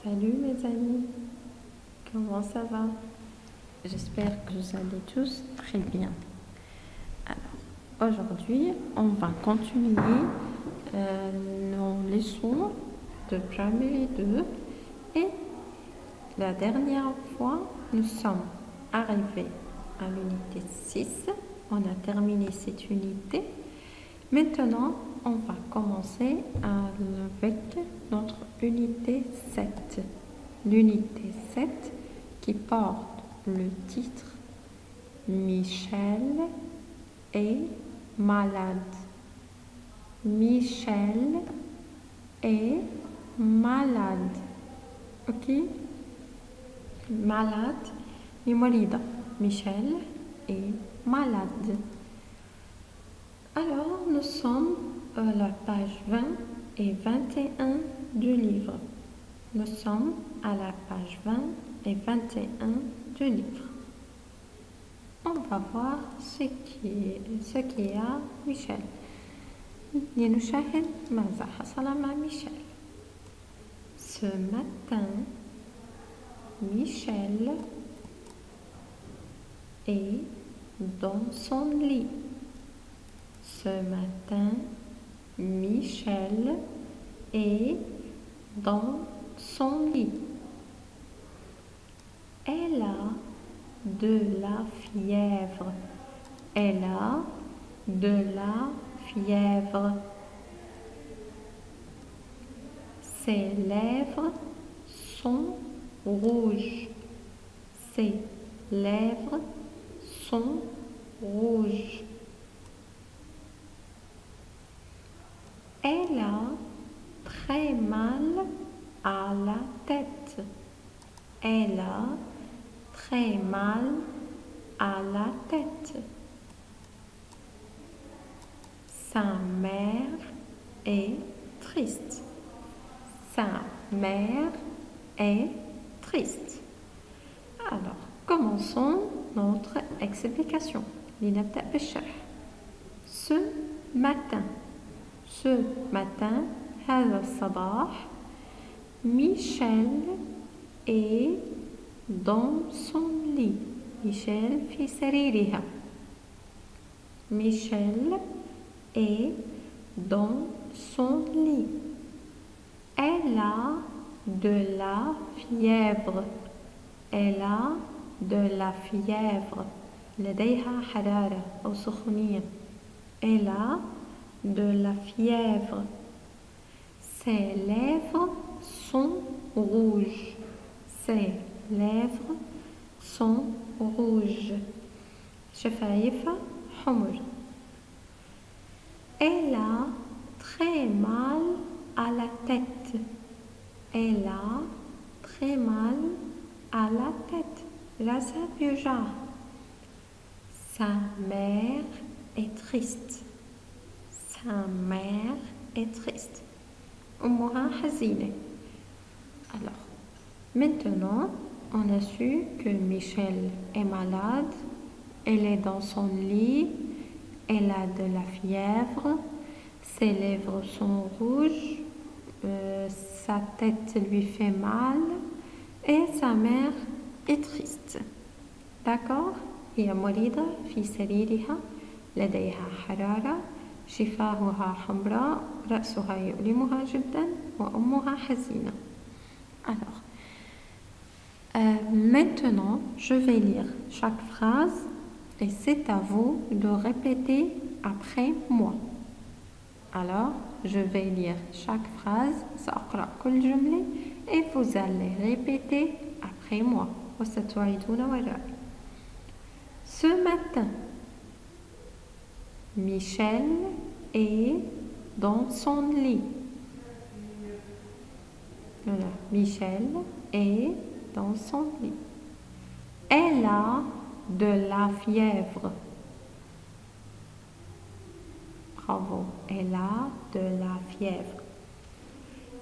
Salut mes amis, comment ça va? J'espère que vous allez tous très bien. Alors, aujourd'hui, on va continuer nos leçons de Primary 2 et la dernière fois, nous sommes arrivés à l'unité 6. On a terminé cette unité. Maintenant, on va commencer avec notre unité 7. L'unité 7 qui porte le titre Michel est malade. Michel est malade. Ok? Malade et مريضة. Michel est malade. Alors, nous sommes à la page 20 et 21 du livre. Nous sommes à la page 20 et 21 du livre. On va voir ce qui est à Michel. لنشاهد ماذا حصل مع ميشيل. Ce matin, Michel est dans son lit. Ce matin, Michel est dans son lit. Elle a de la fièvre. Elle a de la fièvre. Ses lèvres sont rouges. Ses lèvres sont rouges. Elle a très mal à la tête. Elle a très mal à la tête. Sa mère est triste. Sa mère est triste. Alors, commençons notre explication. لنبدأ بالشرح. Ce matin. Ce matin, هذا الصباح, Michel est dans son lit. Michel في سريرها. Michel est dans son lit. Elle a de la fièvre. Elle a de la fièvre. لديها حرارة أو سخونية. Elle a de la fièvre. Ses lèvres sont rouges. Ses lèvres sont rouges. شفايفها حمر. Elle a très mal à la tête. Elle a très mal à la tête. راسها بيوجعها. Sa mère est triste. Sa mère est triste. أمها حزينة. Alors, maintenant, on a su que Michel est malade. Elle est dans son lit. Elle a de la fièvre. Ses lèvres sont rouges. Sa tête lui fait mal. Et sa mère est triste. D'accord? هي مريضة في سريرها. لديها حرارة. شفاهها حمراء. رأسها يؤلمها جدا. وأمها حزينة. Alors, maintenant, je vais lire chaque phrase et c'est à vous de répéter après moi. Alors, je vais lire chaque phrase, سأقرأ كل جملة et vous allez répéter après moi. وستعيدون وراءي. Ce matin, Michel est dans son lit. Voilà, Michel est dans son lit. Elle a de la fièvre. Bravo, elle a de la fièvre.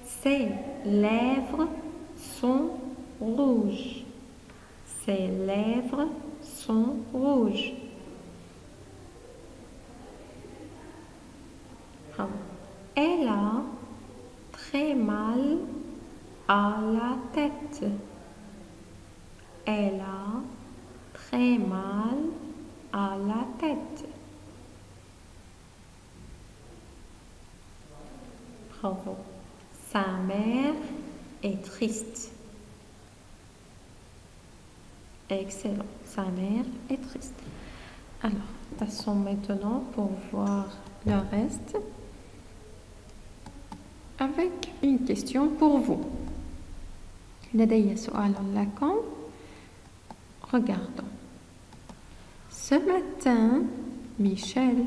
Ses lèvres sont rouges. Ses lèvres sont rouges. Bravo. Elle a très mal à la tête. Elle a très mal à la tête. Bravo. Sa mère est triste. Excellent. Sa mère est triste. Alors, passons maintenant pour voir le reste avec une question pour vous. لدي سؤال لكم. Regardons. Ce matin, Michel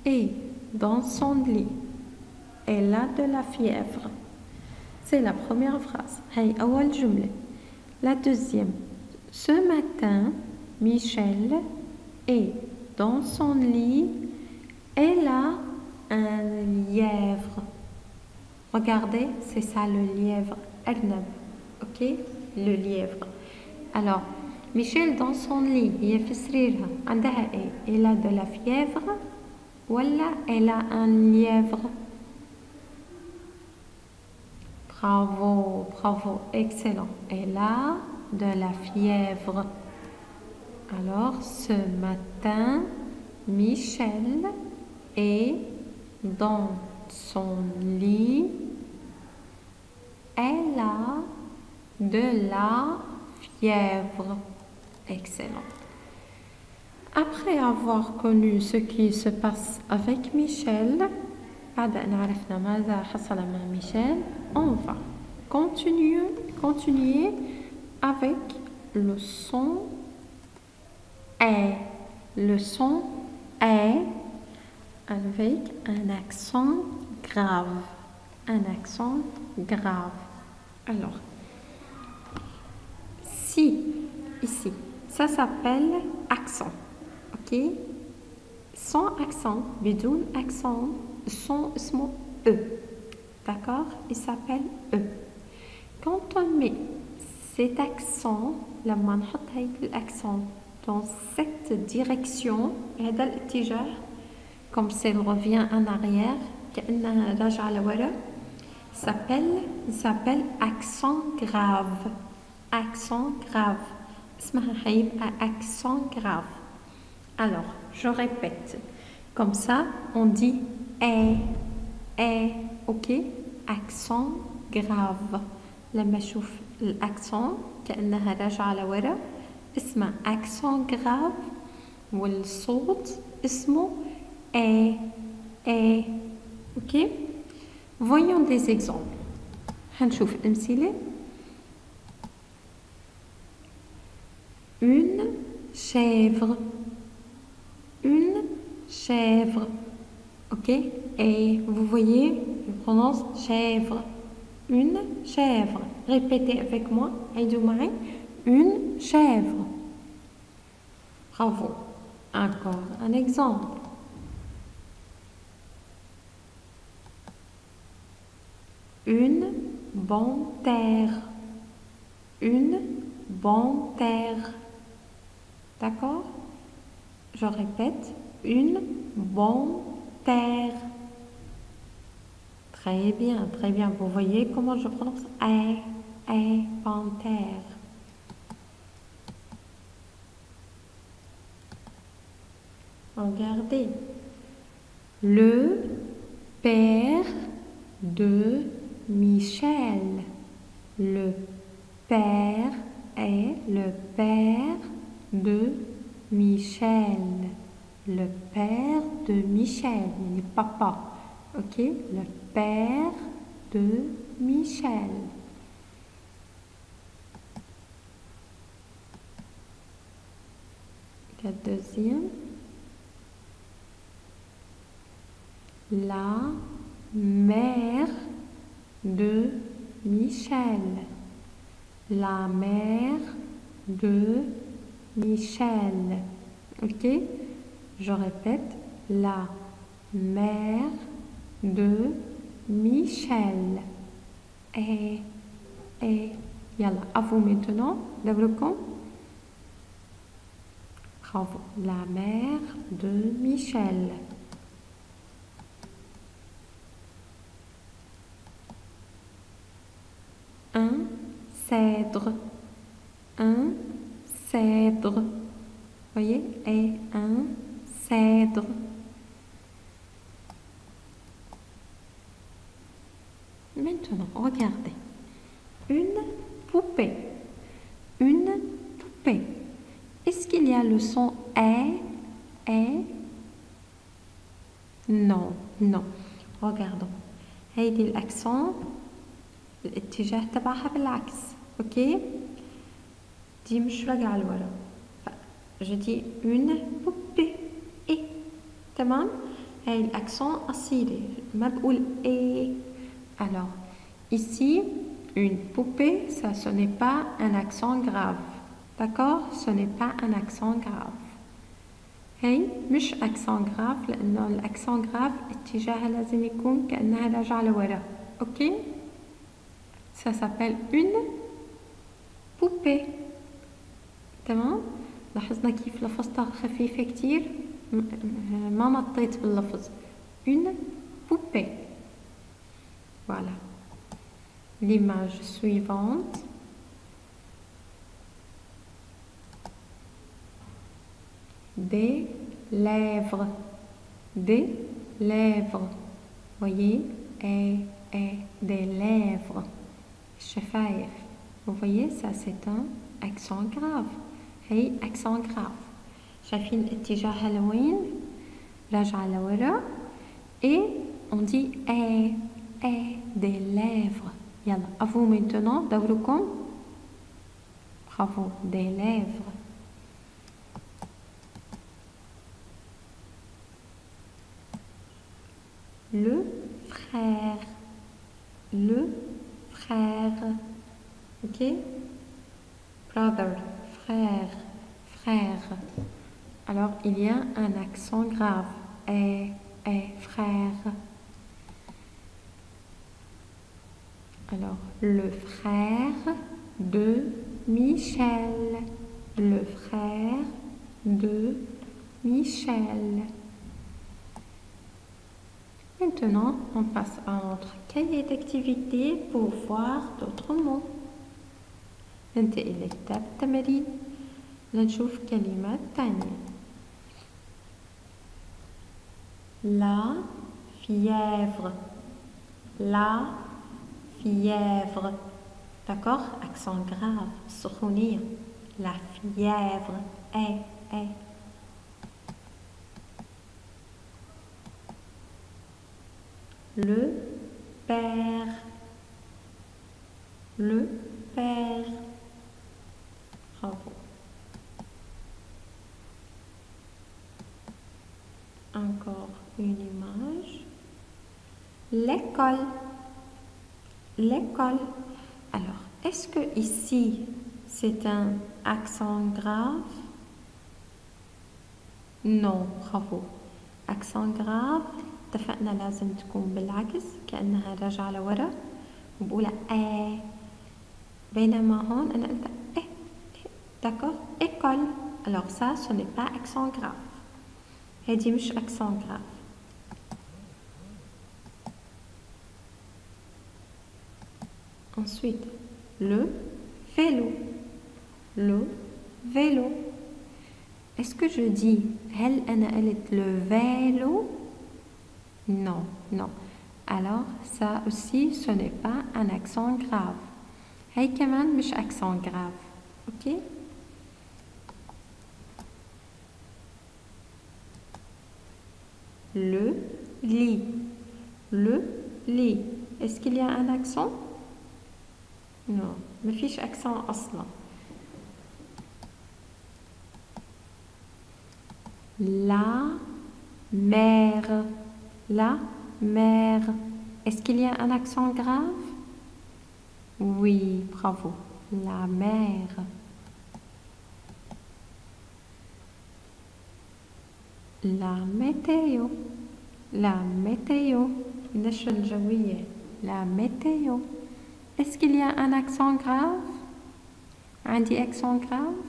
est dans son lit. Elle a de la fièvre. C'est la première phrase. هاي أول جملة. La deuxième. Ce matin, Michel est dans son lit. Elle a un lièvre. Regardez, c'est ça le lièvre. Arnab. Ok? Le lièvre. Alors, Michel dans son lit. هي في سريرها. عندها إيه؟ Elle a de la fièvre. ولا elle a un lièvre. Bravo, bravo, excellent. Elle a de la fièvre. Alors, ce matin, Michel est dans son lit. Elle a de la fièvre. Excellent. Après avoir connu ce qui se passe avec Michel, بعد أن عرفنا ماذا حصل مع ميشيل, on va continuer avec le son est. Le son est avec un accent grave. Un accent grave. Alors, si, ici, ça s'appelle accent. Ok? Sans accent, بدون accent, son اسمه E. D'accord? Il s'appelle E. Quand on met cet accent, لما نحط هيك l'accent dans cette direction, هذا الاتجاه, comme s'il revient en arrière, كأنها راجعة لورا, il s'appelle accent grave. Accent grave. اسمها حيبقى accent grave. Alors, je répète. Comme ça, on dit ok? Accent grave. لما أشوف الأكسون كأنها راجعة لورا اسمه accent grave والصوت اسمه ok? Voyons des exemples. هنشوف أمثلة. Une chèvre. Une chèvre. Ok? Et vous voyez, je prononce chèvre. Une chèvre. Répétez avec moi. Aidou معي. Une chèvre. Bravo. Encore un exemple. Une panthère. Une panthère. D'accord? Je répète. Une panthère. Très bien, très bien. Vous voyez comment je prononce panthère. Regardez. Le père de Michel. Le père est le père de Michel. Le père de Michel. Il est papa. Ok? Le père de Michel. La deuxième. La mère de Michel. La mère de Michel. Ok? Je répète. La mère de Michel. Yalla, à vous maintenant. Développons. Bravo. La mère de Michel. un cèdre, un cèdre. Voyez, et un cèdre. Maintenant, regardez. Une poupée. Une poupée. Est-ce qu'il y a le son est? Non, non. Regardons. هيدي الأكسون الاتجاه تبعها بالعكس. اوكي دي مش راجعة لورا. je dis une poupée et تمام. هاي الأكسون أصيلي ما بقول et. alors ici une poupée ça ce n'est pas un accent grave. d'accord, ce n'est pas un accent grave. هاي مش accent grave لأنه الأكسون grave اتجاهها لازم يكون كأنها راجعة لورا. اوكي ça s'appelle une poupée. تمام. لاحظنا كيف لفظتها خفيفة كتير ما مطيت باللفظ. une poupée. voilà. l'image suivante. des lèvres. des lèvres. voyez et des lèvres. الشفايف. vous voyez ça c'est un accent grave. هي accent grave. شايفين اتجاهها لوين؟ راجعة لورا. et on dit et des lèvres. يلا à vous maintenant دوركم. bravo. des lèvres. le frère. le frère. ok. brother. frère. frère. alors il y a un accent grave. et frère. alors le frère de Michel. le frère de Michel. Maintenant, on passe à notre cahier d'activité pour voir d'autres mots. ننتقل لكتاب التمارين لنشوف كلمات تانية. la fièvre. la fièvre. d'accord, accent grave. سخونية. la fièvre. et le père. le père. bravo. encore une image. l'école. l'école. alors est-ce que ici c'est un accent grave? non. bravo. accent grave اتفقنا لازم تكون بالعكس كأنها راجعة لورا وبقولها بينما هون أنا قلت d'accord. école. alors ça ce n'est pas accent grave. هذه مش accent grave. ensuite le vélo. le vélo. est-ce que je dis هل أنا قلت le vélo? non, non. alors ça aussi ce n'est pas un accent grave. هاي كمان مش accent grave. ok. le lit. le lit. est-ce qu'il y a un accent? non, ما فيش accent أصلا. la mère. la mère. est-ce qu'il y a un accent grave? oui, bravo. la mère. la météo. la météo. النشرة الجوية. la météo. est-ce qu'il y a un accent grave? عندي accent grave?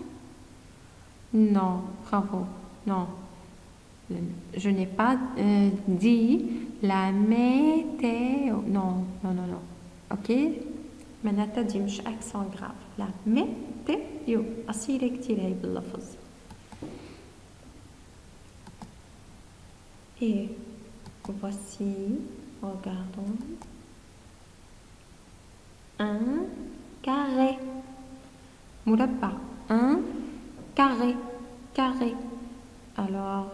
non, bravo. non. je n'ai pas dit la météo. non, non, non, non. ok. معناتها دي مش اكسون غراف لا ميتيو اصيلة كتير هاي باللفظ. Et voici, regardons, un carré. مربع, un carré, carré. Alors,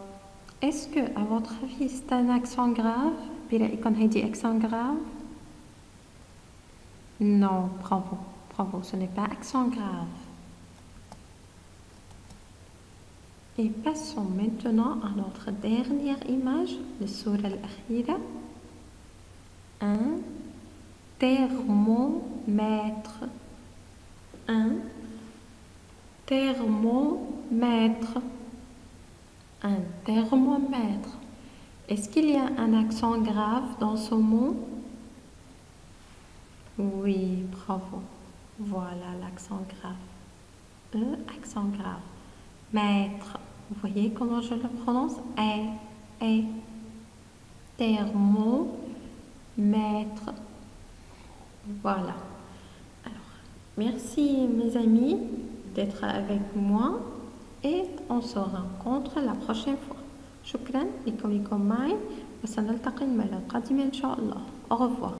est-ce que, à votre avis, c'est un accent grave? Bila ikon haydi accent grave? Non, bravo, bravo, ce n'est pas accent grave. Et passons maintenant à notre dernière image, le sourire al-akhira. Un thermomètre. Un thermomètre. Un thermomètre. Est-ce qu'il y a un accent grave dans ce mot? Oui, bravo. Voilà l'accent grave. Accent grave. Mètre. Vous voyez comment je le prononce? Et. Thermomètre. Voilà. Alors, merci mes amis d'être avec moi et on se rencontre la prochaine fois. شكرا لكونكم معي وسنلتقي المرة القادمة إن شاء الله. Au revoir.